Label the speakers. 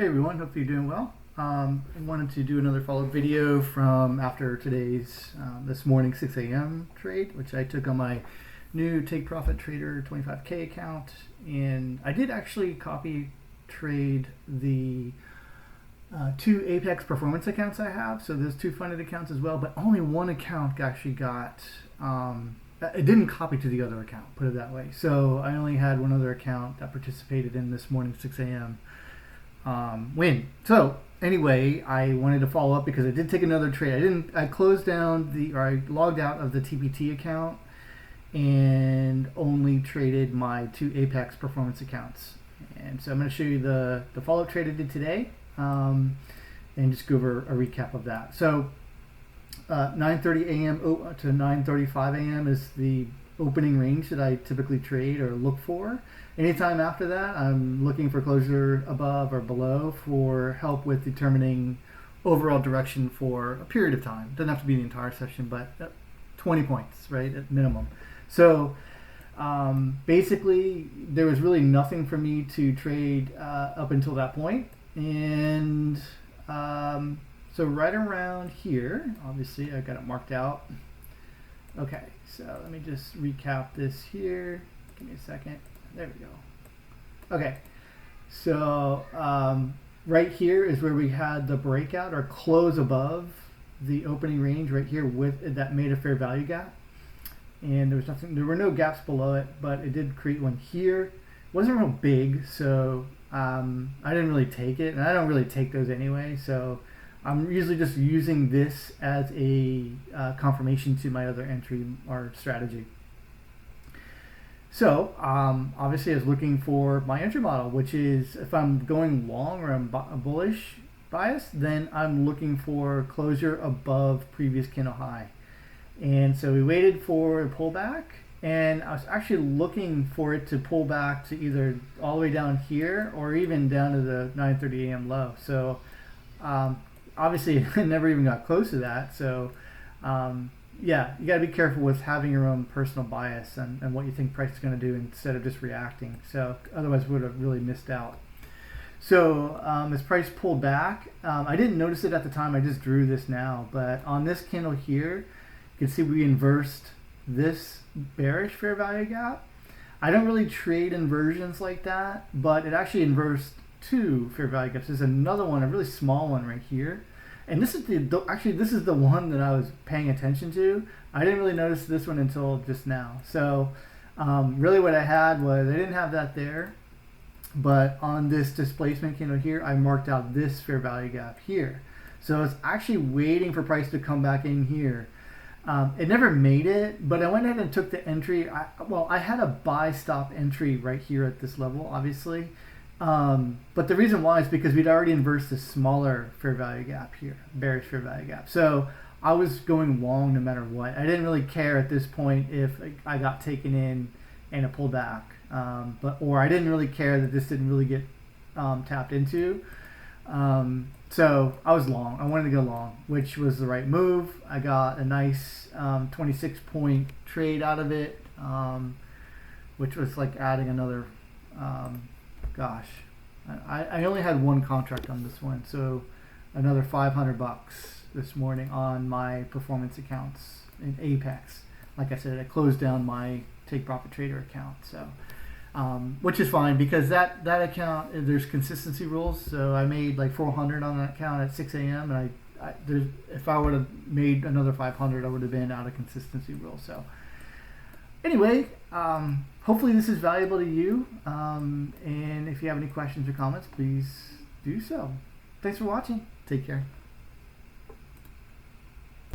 Speaker 1: Hey everyone, hope you're doing well. I wanted to do another follow-up video from after today's this morning 6 a.m. trade, which I took on my new Take Profit Trader 25K account, and I did actually copy trade the two Apex performance accounts I have, so there's two funded accounts as well, but only one account actually got it didn't copy to the other account, put it that way. So I only had one other account that participated in this morning 6 a.m. Win. So anyway, I wanted to follow up because I did take another trade. I closed down I logged out of the TPT account and only traded my two Apex performance accounts. And so I'm going to show you the follow-up trade I did today, and just go over a recap of that. So 9:30 a.m. to 9:35 a.m. is the opening range that I typically trade or look for. Anytime after that, I'm looking for closure above or below for help with determining overall direction for a period of time. Doesn't have to be the entire session, but 20 points, right, at minimum. So basically, there was really nothing for me to trade up until that point. And so right around here, obviously, I've got it marked out. Okay, so let me just recap this here. Give me a second. There we go. Okay, so right here is where we had the breakout or close above the opening range right here with that made a fair value gap, and there were no gaps below it, but it did create one here. It wasn't real big, so I didn't really take it, and I don't really take those anyway, so I'm usually just using this as a confirmation to my other entry or strategy. So obviously I was looking for my entry model, which is if I'm going long or I'm bullish bias, then I'm looking for closure above previous candle high. And so we waited for a pullback, and I was actually looking for it to pull back to either all the way down here or even down to the 9:30 a.m. low. So obviously it never even got close to that. So yeah, you got to be careful with having your own personal bias and what you think price is going to do instead of just reacting. So otherwise we would have really missed out. So as price pulled back, I didn't notice it at the time, I just drew this now, but on this candle here, you can see we inversed this bearish fair value gap. I don't really trade inversions like that, but it actually inversed two fair value gaps. There's another one, a really small one right here. And this is this is the one that I was paying attention to. I didn't really notice this one until just now. So really what I had was, I didn't have that there, but on this displacement candle here, I marked out this fair value gap here. So I was actually waiting for price to come back in here. It never made it, but I went ahead and took the entry. I had a buy stop entry right here at this level, obviously. But the reason why is because we'd already inversed this smaller fair value gap here, bearish fair value gap. So I was going long no matter what. I didn't really care at this point if I got taken in and it pulled back, or I didn't really care that this didn't really get tapped into. So I was long. I wanted to go long, which was the right move. I got a nice 26-point trade out of it, which was like adding another. Gosh, I only had one contract on this one, so another $500 this morning on my performance accounts in Apex. Like I said, I closed down my Take Profit Trader account, so which is fine because that account, there's consistency rules. So I made like 400 on that account at 6 a.m. and if I would have made another 500, I would have been out of consistency rules. So anyway, hopefully this is valuable to you, and if you have any questions or comments, please do so. Thanks for watching. Take care.